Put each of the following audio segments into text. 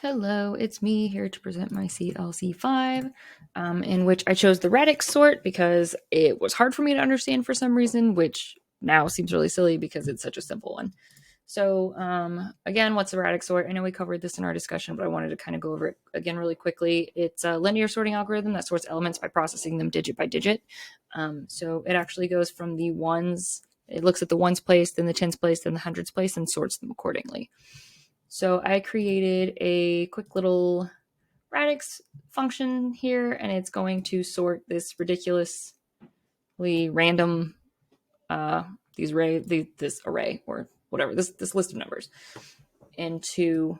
Hello, it's me here to present my CLC5, in which I chose the Radix sort because it was hard for me to understand for some reason, which now seems really silly because it's such a simple one. So again, what's the Radix sort? I know we covered this in our discussion, but I wanted to kind of go over it again really quickly. It's a linear sorting algorithm that sorts elements by processing them digit by digit. So it actually goes from the ones, it looks at the ones place, then the tens place, then the hundreds place, and sorts them accordingly. So I created a quick little Radix function here, and it's going to sort this ridiculously random this array or whatever, this list of numbers into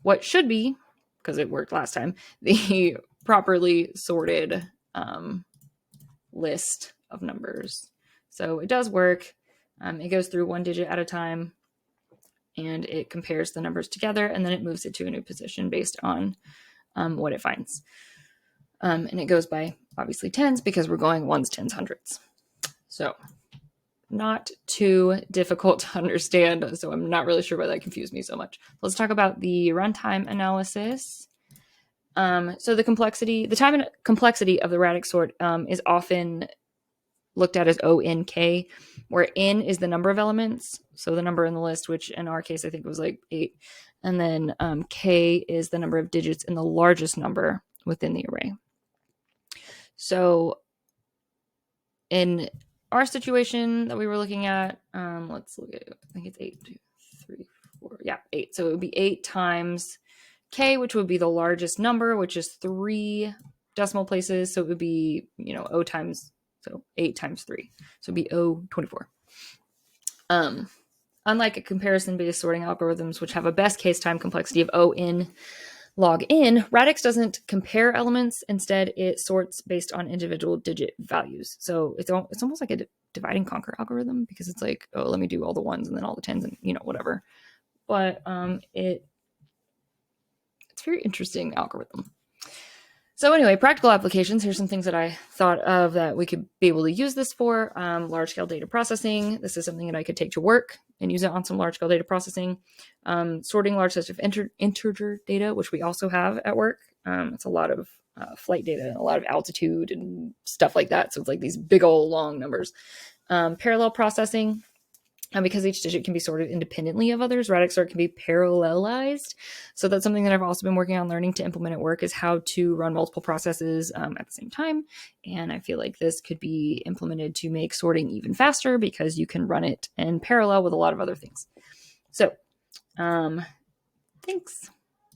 what should be, because it worked last time, the properly sorted list of numbers. So it does work. It goes through one digit at a time, and it compares the numbers together, and then it moves it to a new position based on what it finds. And it goes by, obviously, tens because we're going ones, tens, hundreds. So not too difficult to understand, so I'm not really sure why that confused me so much. Let's talk about the runtime analysis. So the time and complexity of the Radix sort is often looked at as ONK, where N is the number of elements, so the number in the list, which in our case I think was like 8, and then K is the number of digits in the largest number within the array. So in our situation that we were looking at, let's look at it. I think it's 8, 2, 3, 4, yeah, 8. So it would be 8 times K, which would be the largest number, which is 3 decimal places, so it would be, O times, so 8 times 3. So it'd be O24. Unlike a comparison-based sorting algorithms, which have a best case time complexity of O(n) log n, Radix doesn't compare elements. Instead, it sorts based on individual digit values. So it's almost like a divide and conquer algorithm, because it's like, oh, let me do all the ones and then all the tens and whatever. But it's a very interesting algorithm. So anyway, practical applications. Here's some things that I thought of that we could be able to use this for. Large-scale data processing. This is something that I could take to work and use it on some large-scale data processing. Sorting large sets of integer data, which we also have at work. It's a lot of flight data, a lot of altitude and stuff like that. So it's like these big old long numbers. Parallel processing. Because each digit can be sorted independently of others, Radix sort can be parallelized. So that's something that I've also been working on learning to implement at work, is how to run multiple processes at the same time. And I feel like this could be implemented to make sorting even faster, because you can run it in parallel with a lot of other things. So thanks.